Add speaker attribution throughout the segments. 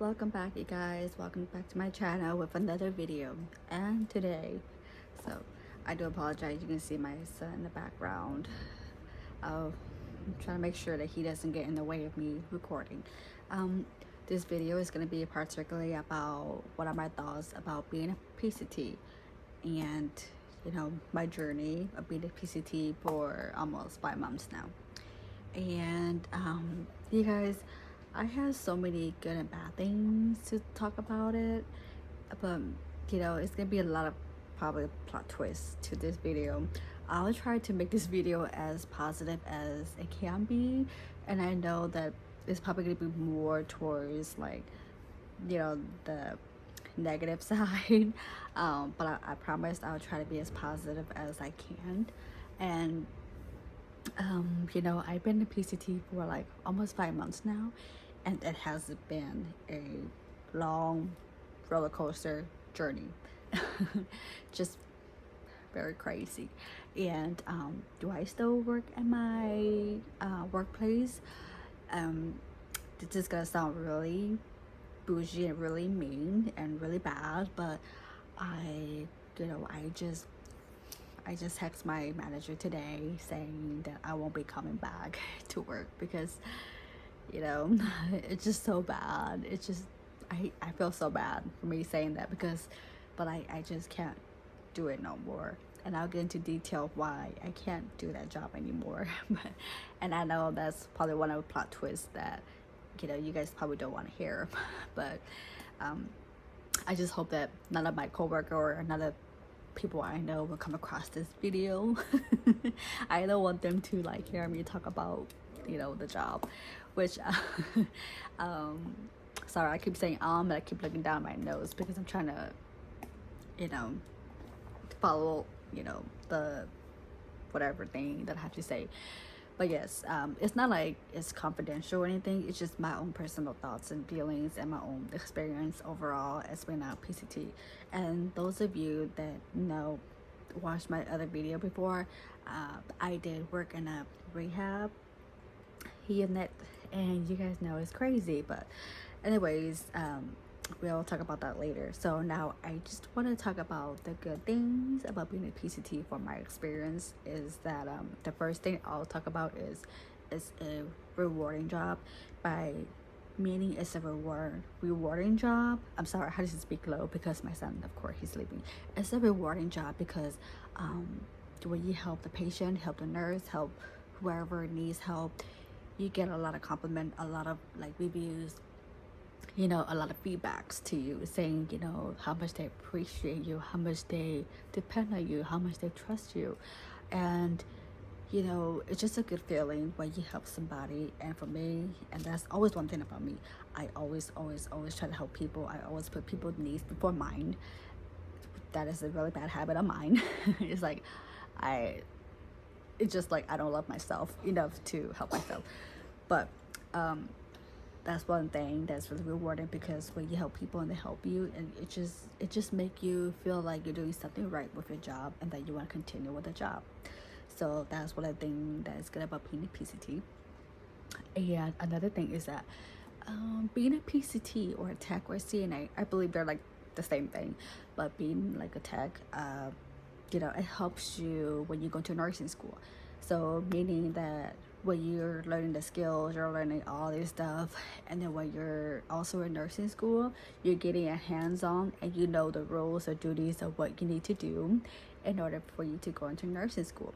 Speaker 1: Welcome back, you guys. Welcome back to my channel with another video. And today, so I do apologize, you can see my son in the background. I'm trying to make sure that he doesn't get in the way of me recording. This video is going to be particularly about what are my thoughts about being a PCT and my journey of being a PCT for almost 5 months now. And you guys, I have so many good and bad things to talk about it, but it's gonna be a lot of probably plot twists to this video. I'll try to make this video as positive as it can be, and I know that it's probably gonna be more towards like the negative side, but I promise I'll try to be as positive as I can. And I've been to PCT for like almost 5 months now, and it has been a long roller coaster journey. Just very crazy. And do I still work at my workplace? This is gonna sound really bougie and really mean and really bad, but I just text my manager today saying that I won't be coming back to work because it's just so bad. It's just I feel so bad for me saying that but I just can't do it no more, and I'll get into detail why I can't do that job anymore. And I know that's probably one of the plot twists that you guys probably don't want to hear. But I just hope that none of my coworker or none of people I know will come across this video. I don't want them to like hear me talk about the job, which sorry, I keep saying and I keep looking down my nose because I'm trying to follow the whatever thing that I have to say. But yes, it's not like it's confidential or anything. It's just my own personal thoughts and feelings and my own experience overall as being a PCT. And those of you that watched my other video before, I did work in a rehab unit, and you guys know it's crazy. But anyways, we'll talk about that later. So now I just want to talk about the good things about being a PCT from my experience. Is that the first thing I'll talk about is a rewarding job. By meaning it's a rewarding job. I'm sorry, I had to speak low because my son, of course, he's sleeping. It's a rewarding job because when you help the patient, help the nurse, help whoever needs help, you get a lot of compliment, a lot of like reviews, a lot of feedbacks to you saying how much they appreciate you, how much they depend on you, how much they trust you. And it's just a good feeling when you help somebody. And for me, and that's always one thing about me, I always try to help people. I always put people's needs before mine. That is a really bad habit of mine. It's just like I don't love myself enough to help myself. But that's one thing that's really rewarding, because when you help people and they help you, and it just make you feel like you're doing something right with your job and that you want to continue with the job. So that's one of the things that is good about being a PCT. And another thing is that being a PCT or a tech or a CNA, I believe they're like the same thing, but being like a tech, it helps you when you go to nursing school. So meaning that when you're learning the skills, you're learning all this stuff, and then when you're also in nursing school, you're getting a hands-on, and the roles or duties of what you need to do in order for you to go into nursing school.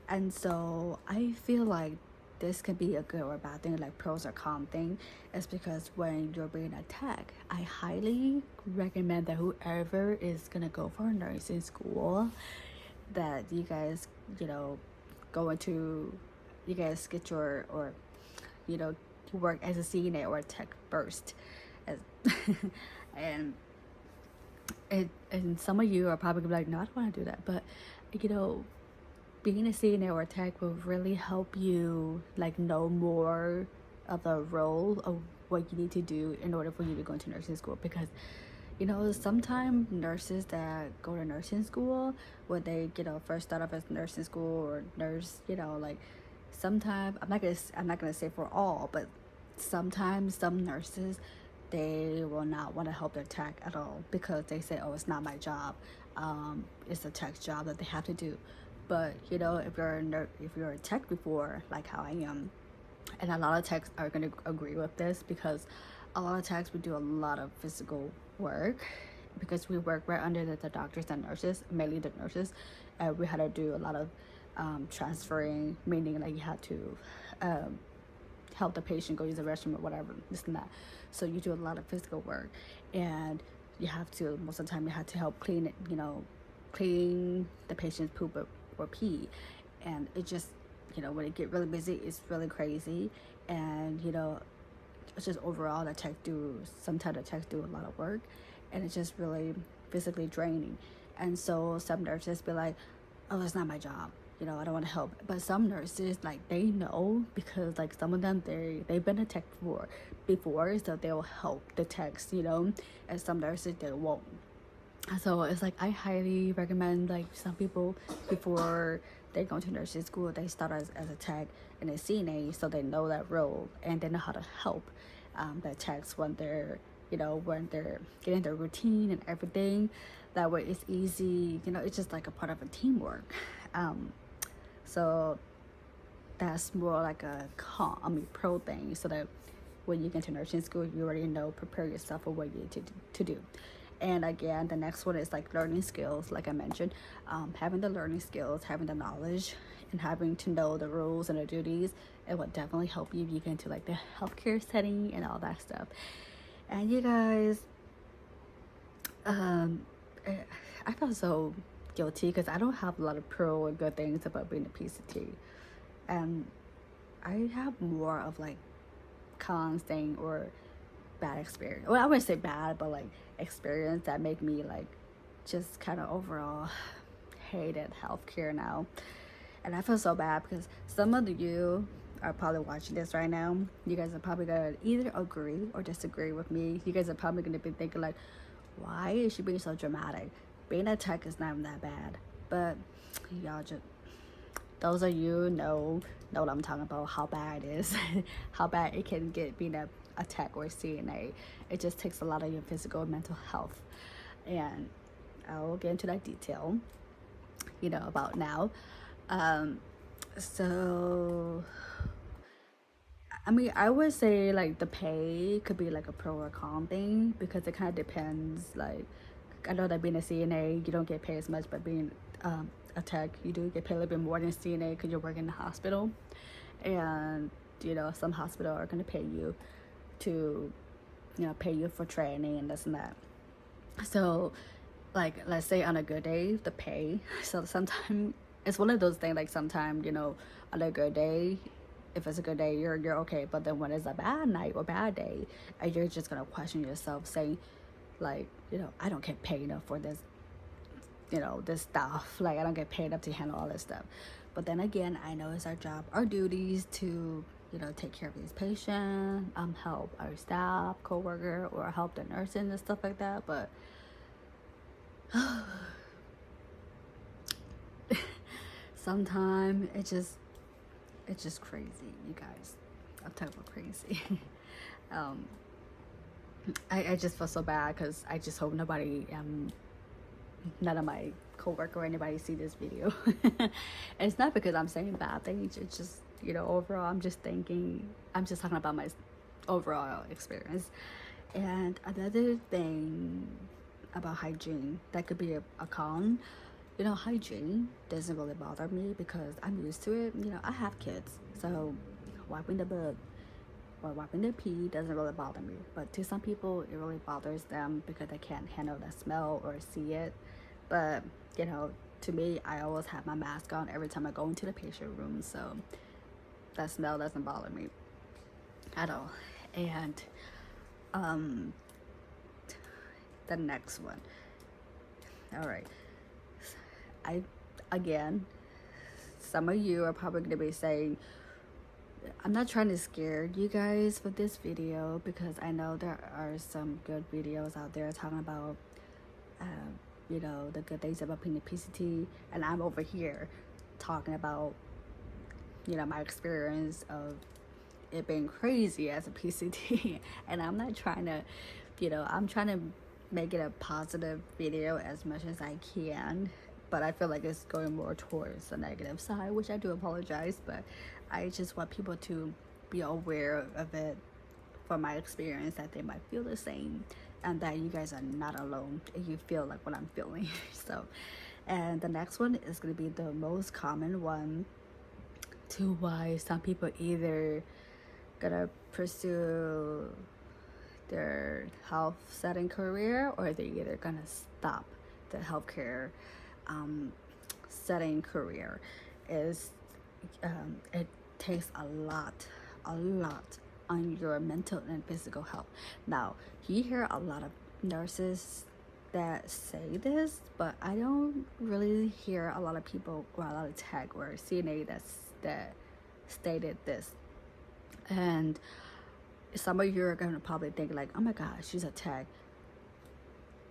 Speaker 1: And so I feel like this can be a good or a bad thing, like pros or con thing. Is because when you're being a tech, I highly recommend that whoever is gonna go for nursing school, that you guys get your, or work as a CNA or a tech first, as and some of you are probably gonna be like, no, I don't want to do that. But being a CNA or a tech will really help you like know more of the role of what you need to do in order for you to go into nursing school. Because sometimes nurses that go to nursing school, when they first start off as nursing school or nurse, like sometimes I'm not gonna say for all, but sometimes some nurses they will not want to help their tech at all because they say, oh, it's not my job. It's a tech job that they have to do. But you know, if you're a tech before, like how I am, and a lot of techs are going to agree with this, because a lot of techs, we do a lot of physical work because we work right under the doctors and nurses, mainly the nurses, and we had to do a lot of transferring, meaning like you had to help the patient go use the restroom or whatever, this and that. So you do a lot of physical work, and you have to, most of the time you have to help clean it, you know, clean the patient's poop or pee. And it just, you know, when it get really busy, it's really crazy. And you know, it's just overall that sometimes the techs do a lot of work, and it's just really physically draining. And so some nurses be like, oh, it's not my job, you know, I don't want to help. But some nurses, like, they know, because like some of them, they've been a tech before, so they'll help the techs, you know. And some nurses, they won't. So it's like, I highly recommend, like, some people, before they go to nursing school, they start as a tech and a CNA, so they know that role and they know how to help the techs when they're, you know, when they're getting their routine and everything. That way it's easy, you know, it's just like a part of a teamwork. So that's more like a pro thing, so that when you get to nursing school, you already know, prepare yourself for what you need to do. And again, the next one is like learning skills, like I mentioned. Having the learning skills, having the knowledge, and having to know the rules and the duties, it will definitely help you if you get into like the healthcare setting and all that stuff. And you guys, I felt so guilty because I don't have a lot of pro or good things about being a PCT, and I have more of like cons thing or bad experience. Well, I wouldn't say bad, but like experience that make me like just kind of overall hated healthcare now. And I feel so bad because some of you are probably watching this right now. You guys are probably gonna either agree or disagree with me. You guys are probably gonna be thinking like, why is she being so dramatic? Being a tech is not that bad. But y'all just, those of you know what I'm talking about, how bad it is, how bad it can get being a tech or a CNA. It just takes a lot of your physical and mental health. And I'll get into that detail, you know, about now. So I mean, I would say like the pay could be like a pro or con thing, because it kind of depends. Like, I know that being a CNA, you don't get paid as much, but being a tech, you do get paid a little bit more than CNA because you're working in the hospital. And you know, some hospital are going to pay you to, you know, pay you for training and this and that. So like, let's say on a good day, the pay, so sometimes it's one of those things, like sometimes, you know, on a good day, if it's a good day, you're okay. But then when it's a bad night or bad day, and you're just gonna question yourself, saying like, you know, I don't get paid enough for this, you know, this stuff. Like, I don't get paid enough to handle all this stuff. But then again, I know it's our job, our duties to, you know, take care of these patients, help our staff, co-worker, or help the nurses and stuff like that. But sometimes it's just crazy, you guys. I'm talking about crazy. I just feel so bad because I just hope none of my co-worker or anybody see this video. And it's not because I'm saying bad things, it's just, you know, overall, I'm just talking about my overall experience. And another thing about hygiene that could be a con, you know, hygiene doesn't really bother me because I'm used to it. You know, I have kids, so wiping the butt or wiping their pee doesn't really bother me. But to some people, it really bothers them because they can't handle the smell or see it. But, you know, to me, I always have my mask on every time I go into the patient room, so that smell doesn't bother me at all. And the next one. All right. Again, some of you are probably going to be saying, I'm not trying to scare you guys with this video, because I know there are some good videos out there talking about, you know, the good things about being a PCT, and I'm over here talking about, you know, my experience of it being crazy as a PCT. And I'm not trying to, I'm trying to make it a positive video as much as I can, but I feel like it's going more towards the negative side, which I do apologize, but I just want people to be aware of it from my experience, that they might feel the same, and that you guys are not alone and you feel like what I'm feeling. So, and the next one is going to be the most common one, to why some people either gonna pursue their health setting career, or they're either gonna stop the healthcare setting career. Is it takes a lot on your mental and physical health. Now, you hear a lot of nurses that say this, but I don't really hear a lot of people, or a lot of tech or CNA that stated this. And some of you are gonna probably think like, oh my gosh, she's a tech.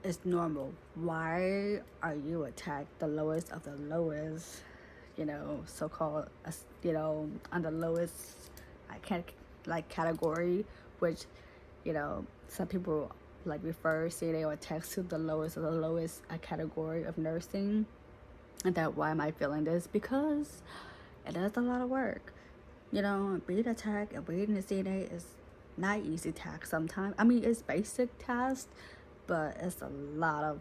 Speaker 1: It's normal. Why are you a tech, the lowest of the lowest, so-called, on the lowest, I can't, like, category, which, some people like refer CNA or tech to the lowest of the lowest category of nursing. And that, why am I feeling this? Because it is a lot of work. Being a tech and being a CNA is not easy task sometimes. I mean, it's basic tasks, but it's a lot of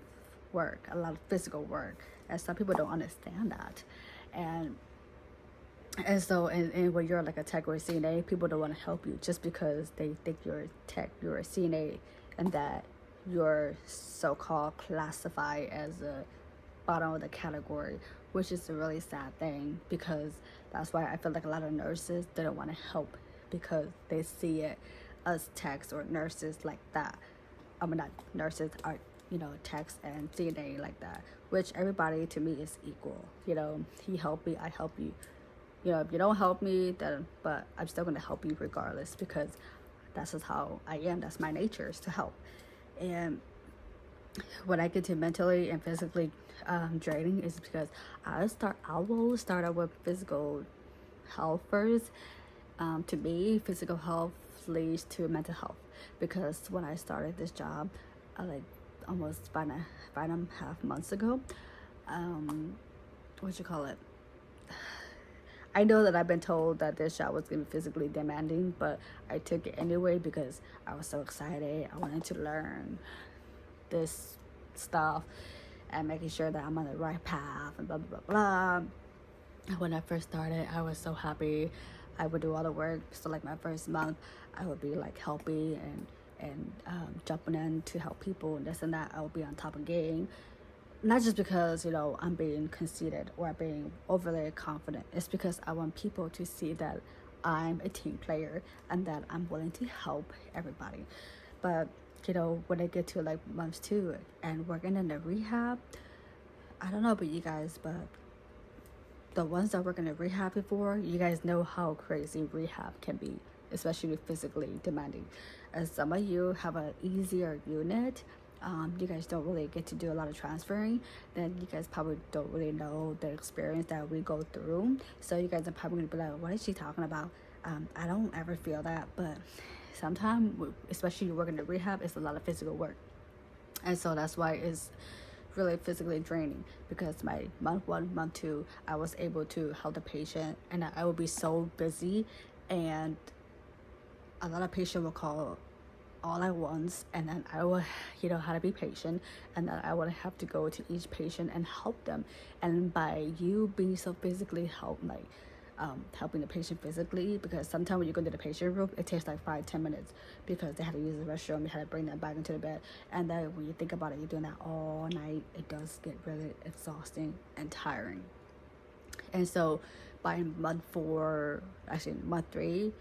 Speaker 1: work, a lot of physical work, and some people don't understand that. And so, and when you're like a tech or a CNA, people don't want to help you just because they think you're a tech, you're a CNA, and that you're so-called classified as a bottom of the category, which is a really sad thing, because that's why I feel like a lot of nurses, they don't want to help, because they see it as techs or nurses like that. I mean, not nurses, are techs and CNA like that, which everybody to me is equal. He helped me, I help you. If you don't help me, then, but I'm still going to help you regardless, because that's just how I am. That's my nature, is to help. And when I get to mentally and physically draining, is because I will start out with physical health first. To me, physical health leads to mental health, because when I started this job, like almost 5.5 months ago, I know that I've been told that this job was going to be physically demanding, but I took it anyway because I was so excited. I wanted to learn this stuff and making sure that I'm on the right path and blah, blah, blah, blah. When I first started, I was so happy. I would do all the work. So like my first month, I would be like helping and jumping in to help people and this and that. I would be on top of game. Not just because, I'm being conceited or being overly confident. It's because I want people to see that I'm a team player and that I'm willing to help everybody. But, when I get to like month 2 and working in the rehab, I don't know about you guys, but the ones that work in the rehab before, you guys know how crazy rehab can be, especially physically demanding. As some of you have an easier unit, you guys don't really get to do a lot of transferring, then you guys probably don't really know the experience that we go through. So you guys are probably going to be like, what is she talking about? I don't ever feel that, but sometimes, especially you work in the rehab, it's a lot of physical work. And so that's why it's really physically draining, because my month 1, month 2, I was able to help the patient, and I would be so busy, and a lot of patients will call all at once, and then I would, how to be patient, and then I would have to go to each patient and help them. And by you being so physically helping the patient physically, because sometimes when you go to the patient room, it takes like 5-10 minutes, because they had to use the restroom, you had to bring them back into the bed, and then when you think about it, you're doing that all night. It does get really exhausting and tiring. And so by month 3,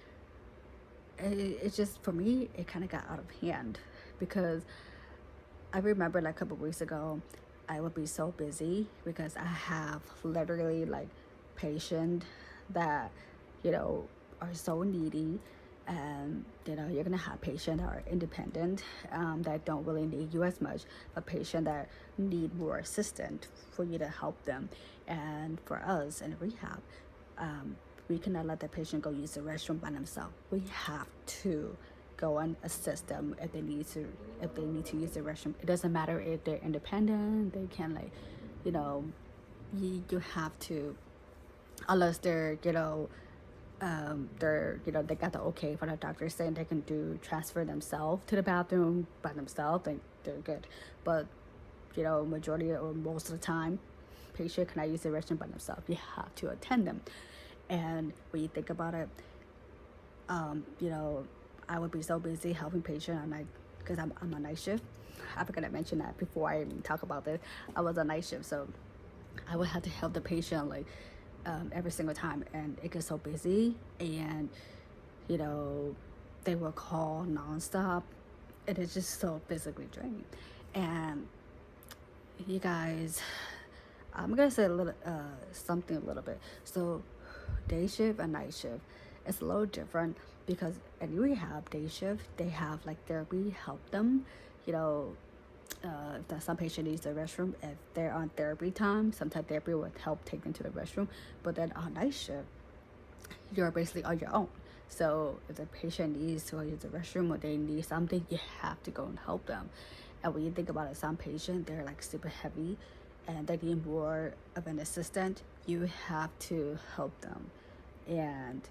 Speaker 1: it just, for me, it kind of got out of hand, because I remember like a couple weeks ago, I would be so busy because I have literally like patients that are so needy, and you're gonna have patients that are independent, that don't really need you as much, but patients that need more assistance for you to help them. And for us in rehab, we cannot let the patient go use the restroom by themselves. We have to go and assist them if they need to use the restroom. It doesn't matter if they're independent, they can like, you have to, unless they're, they got the okay for the doctor saying they can transfer themselves to the bathroom by themselves, then they're good. But majority or most of the time, patient cannot use the restroom by themselves. You have to attend them. And when you think about it, I would be so busy helping patient at night because I'm on night shift. I forgot to mention that before I even talk about this. I was on night shift, so I would have to help the patient like every single time, and it gets so busy, and they will call nonstop, and it's just so physically draining. And you guys, I'm gonna say a little something a little bit. So day shift and night shift, it's a little different because in rehab day shift they have like therapy help them, if that some patient needs the restroom, if they're on therapy time, sometimes therapy would help take them to the restroom. But then on night shift, you're basically on your own. So if the patient needs to use the restroom or they need something, you have to go and help them. And when you think about it, some patients, they're like super heavy and they need more of an assistant. You have to help them. And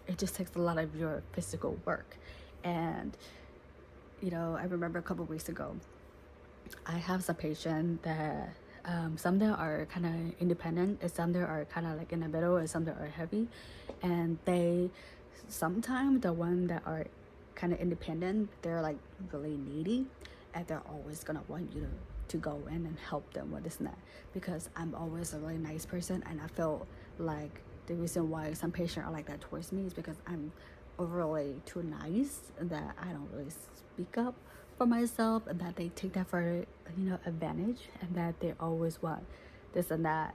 Speaker 1: it just takes a lot of your physical work. And I remember a couple of weeks ago, I have some patients that some that are kind of independent, and some that are kind of like in the middle, and some that are heavy. And they sometimes the one that are kind of independent, they're like really needy, and they're always gonna want you to go in and help them with this and that, because I'm always a really nice person, and I feel like the reason why some patients are like that towards me is because I'm overly too nice, that I don't really speak up for myself, and that they take that for advantage, and that they always want this and that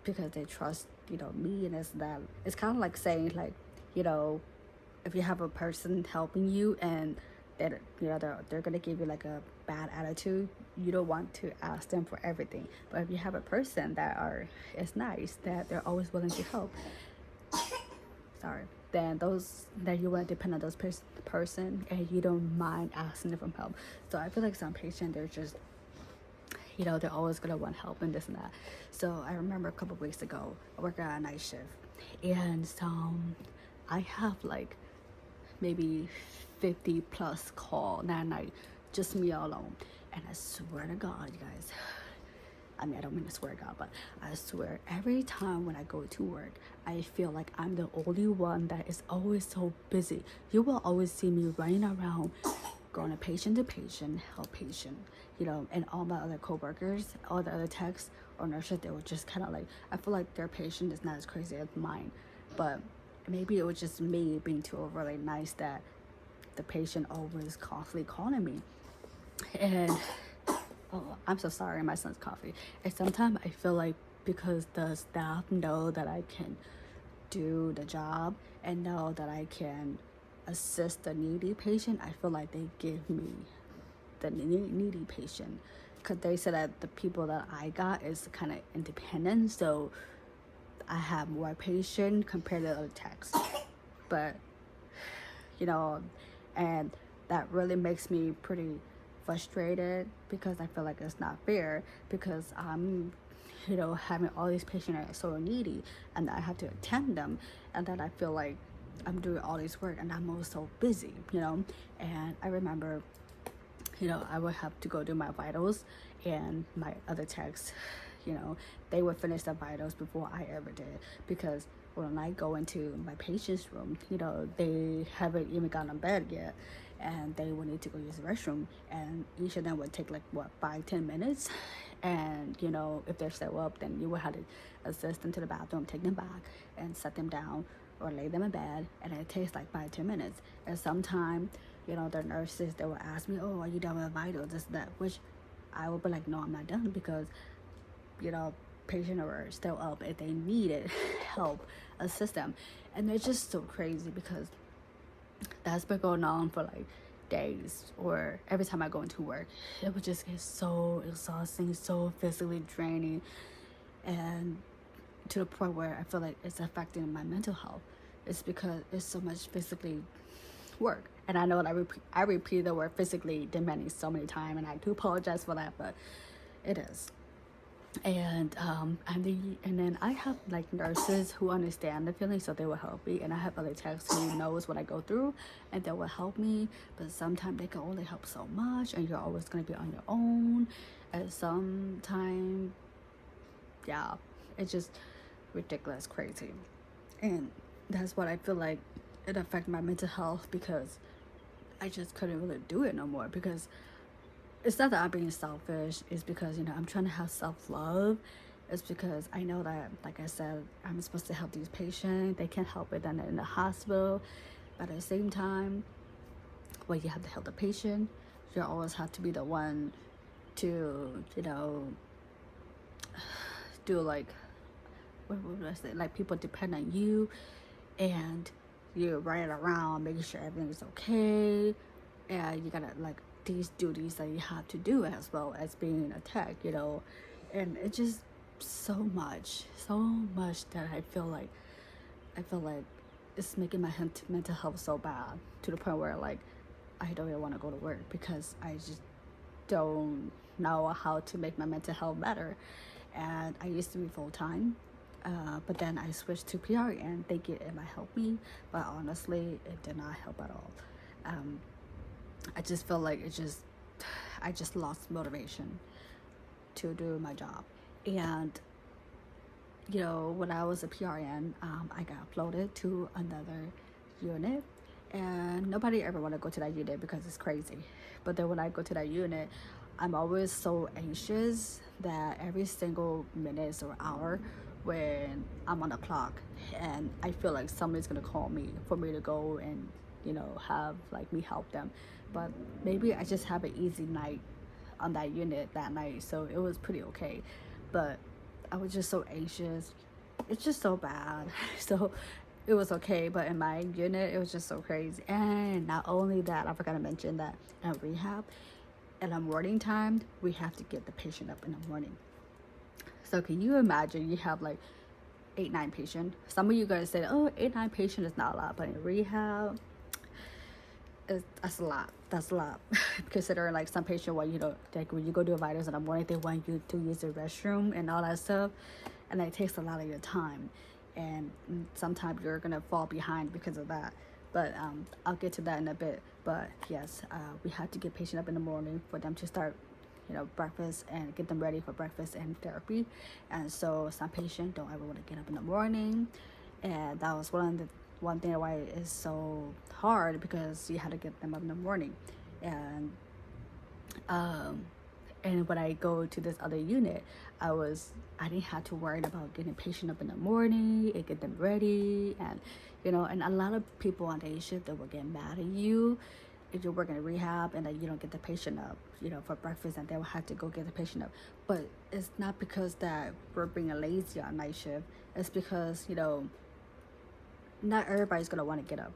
Speaker 1: because they trust me and this and that. It's kind of like saying like, if you have a person helping you and they're gonna give you like a bad attitude, you don't want to ask them for everything. But if you have a person that is nice, that they're always willing to help, then that you want to depend on those person, and you don't mind asking them for help. So I feel like some patients, they're just they're always gonna want help and this and that. So I remember a couple of weeks ago, I worked at a night shift, and I have like maybe 50 plus call that night, just me alone. And I swear to God, you guys, I mean, I don't mean to swear to God, but I swear every time when I go to work, I feel like I'm the only one that is always so busy. You will always see me running around, going to patient, help patient, and all my other coworkers, all the other techs or nurses, they were just kind of like, I feel like their patient is not as crazy as mine, but maybe it was just me being too overly nice that the patient always constantly calling me. And oh, I'm so sorry, my son's coffee. And sometimes I feel like because the staff know that I can do the job and know that I can assist the needy patient, I feel like they give me the needy patient, because they said that the people that I got is kind of independent, so I have more patient compared to other techs. But and that really makes me pretty frustrated, because I feel like it's not fair, because I'm having all these patients that are so needy, and I have to attend them, and then I feel like I'm doing all this work and I'm always so busy, and I remember I would have to go do my vitals, and my other techs, they would finish the vitals before I ever did, because when I go into my patient's room, they haven't even gotten in bed yet, and they would need to go use the restroom, and each of them would take like 5-10 minutes, and if they're still up, then you would have to assist them to the bathroom, take them back and set them down or lay them in bed, and it takes like 5-10 minutes. And sometimes the nurses, they will ask me, oh, are you done with vitals, this that, which I would be like, no, I'm not done, because patient are still up. If they needed help, assist them. And they're just so crazy, because that's been going on for like days, or every time I go into work, it would just get so exhausting, so physically draining. And to the point where I feel like it's affecting my mental health. It's because it's so much physically work. And I know that I repeat the word physically demanding so many times, and I do apologize for that, but it is. And then I have like nurses who understand the feeling, so they will help me, and I have other techs who knows what I go through, and they will help me. But sometimes they can only help so much, and you're always gonna be on your own. And sometimes, yeah, it's just ridiculous, crazy, and that's what I feel like it affected my mental health, because I just couldn't really do it no more. Because it's not that I'm being selfish, it's because, I'm trying to have self-love. It's because I know that, like I said, I'm supposed to help these patients. They can't help it then in the hospital. But at the same time, when you have to help the patient, you always have to be the one to, do like, what would I say? Like, people depend on you, and you're running around making sure everything is okay. And you gotta, like, these duties that you have to do as well as being a tech, and it's just so much that I feel like it's making my mental health so bad, to the point where, like, I don't even want to go to work, because I just don't know how to make my mental health better. And I used to be full-time, but then I switched to PRN thinking it might help me, but honestly it did not help at all. I just felt like I just lost motivation to do my job. And, when I was a PRN, I got uploaded to another unit, and nobody ever want to go to that unit because it's crazy. But then when I go to that unit, I'm always so anxious that every single minute or hour when I'm on the clock, and I feel like somebody's gonna call me for me to go and, have like me help them. But maybe I just have an easy night on that unit that night, so it was pretty okay. But I was just so anxious. It's just so bad. So it was okay, but in my unit it was just so crazy. And not only that, I forgot to mention that in rehab, at a morning time, we have to get the patient up in the morning. So can you imagine, you have like 8-9 patients. Some of you guys say, oh, 8-9 patients is not a lot, but in rehab, that's a lot. Considering, like, some patient, like when you go do vitals in the morning, they want you to use the restroom and all that stuff, and it takes a lot of your time, and sometimes you're gonna fall behind because of that. But I'll get to that in a bit. But yes, we have to get patient up in the morning for them to start, breakfast, and get them ready for breakfast and therapy. And so some patients don't ever want to get up in the morning, and that was one thing why it's so hard, because you had to get them up in the morning. And when I go to this other unit, I didn't have to worry about getting patient up in the morning and get them ready. And and a lot of people on day shift, they will get mad at you if you're working in rehab and that you don't get the patient up, for breakfast, and they will have to go get the patient up. But it's not because that we're being lazy on night shift. It's because, not everybody's gonna want to get up,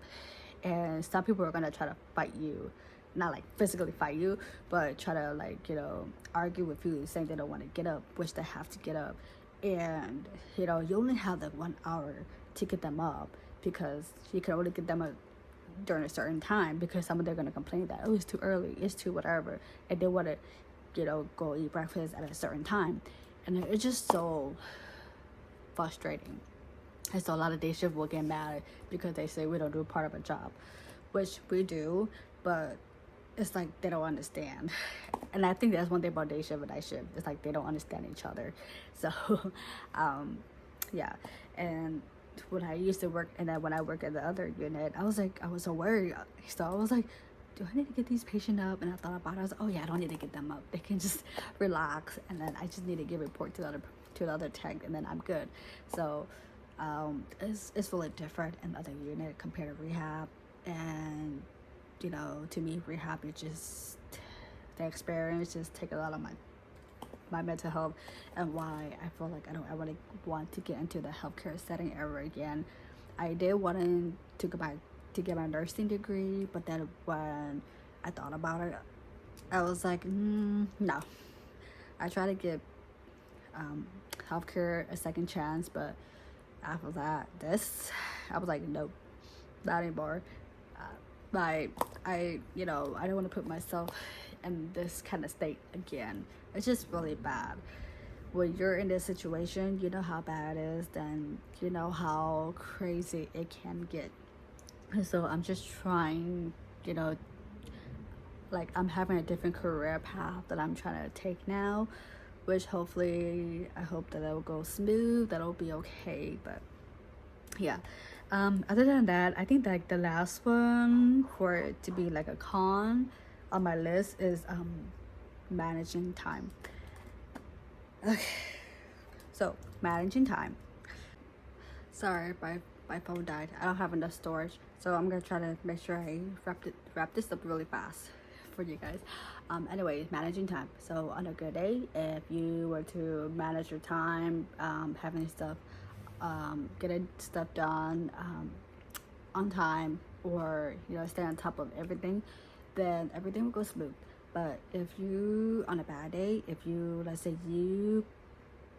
Speaker 1: and some people are gonna try to fight you, not like physically fight you, but try to, like, argue with you, saying they don't want to get up, which they have to get up. And you only have that 1 hour to get them up, because you can only get them up during a certain time, because some of them are gonna complain that, oh, it's too early, it's too whatever, and they want to go eat breakfast at a certain time. And it's just so frustrating. And so a lot of day shift will get mad because they say we don't do part of a job, which we do, but it's like they don't understand. And I think that's one thing about day shift and night shift. It's like they don't understand each other. So, yeah. And when I used to work, and then when I work at the other unit, I was so worried. So I was like, do I need to get these patients up? And I thought about it. I was like, oh yeah, I don't need to get them up. They can just relax, and then I just need to give a report to the other tech, and then I'm good. So it's really different in the other unit compared to rehab. And to me, rehab, it just, the experience just take a lot of my mental health, and why I feel like I don't ever want to get into the healthcare setting ever again. I did want to go back to get my nursing degree, but then when I thought about it, I was like, no. I tried to get healthcare a second chance, but after that, I was like, nope, not anymore. Like I don't want to put myself in this kind of state again. It's just really bad. When you're in this situation, you know how bad it is, then you know how crazy it can get. And so I'm just trying, you know, like I'm having a different career path that I'm trying to take now, which hopefully I hope that it will go smooth, that'll be okay. But yeah, other than that, I think like the last one for it to be like a con on my list is managing time. Okay, so managing time. Sorry, my phone died. I don't have enough storage, so I'm gonna try to make sure I wrap this up really fast for you guys. Anyway, managing time. So on a good day, if you were to manage your time, having stuff, getting stuff done on time, or you know, stay on top of everything, then everything will go smooth. But if you on a bad day, if you, let's say you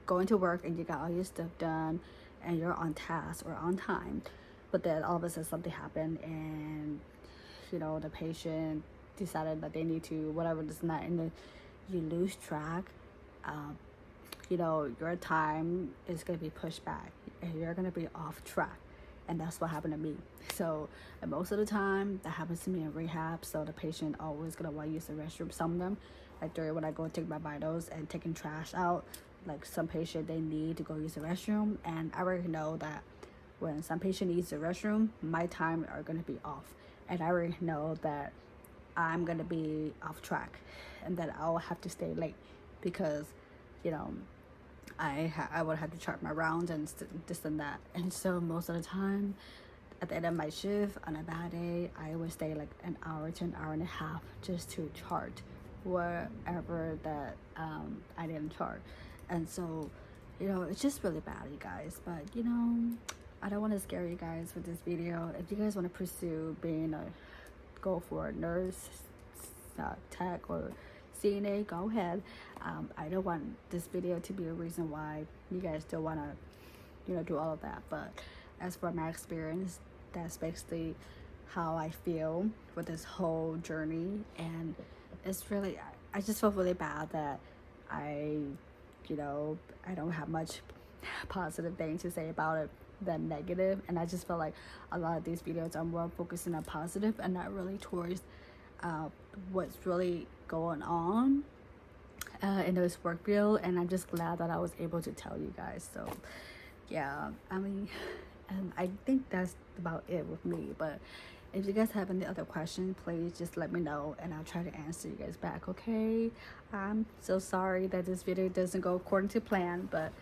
Speaker 1: go into work and you got all your stuff done and you're on task or on time, but then all of a sudden something happened and you know the patient decided that they need to whatever this and that, and then you lose track, you know, your time is going to be pushed back and you're going to be off track. And that's what happened to me. So and most of the time that happens to me in rehab. So the patient always gonna want to use the restroom. Some of them, like during when I go take my vitals and taking trash out, like some patient they need to go use the restroom, and I already know that when some patient needs the restroom, my time are gonna be off, and I already know that I'm gonna be off track, and that I'll have to stay late because, you know, I would have to chart my rounds and this and that. And so most of the time at the end of my shift on a bad day, I would stay like an hour to an hour and a half just to chart wherever that I didn't chart. And so, you know, it's just really bad, you guys. But you know, I don't want to scare you guys with this video. If you guys want to pursue being go for a nurse, tech, or CNA, go ahead. I don't want this video to be a reason why you guys don't want to, you know, do all of that. But as for my experience, that's basically how I feel with this whole journey. And it's really, I just feel really bad that you know, I don't have much positive things to say about it than negative. And I just feel like a lot of these videos are more focusing on positive and not really towards what's really going on in this work field. And I'm just glad that I was able to tell you guys. So yeah, I mean, and I think that's about it with me. But if you guys have any other questions, please just let me know and I'll try to answer you guys back, okay? I'm so sorry that this video doesn't go according to plan, but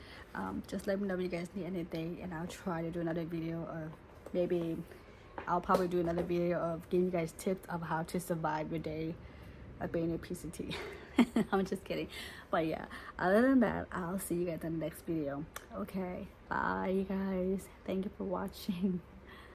Speaker 1: just let me know if you guys need anything, and I'll try to do another video of, maybe I'll probably do another video of giving you guys tips of how to survive your day of being a PCT. I'm just kidding. But yeah, other than that, I'll see you guys in the next video. Okay, bye you guys. Thank you for watching.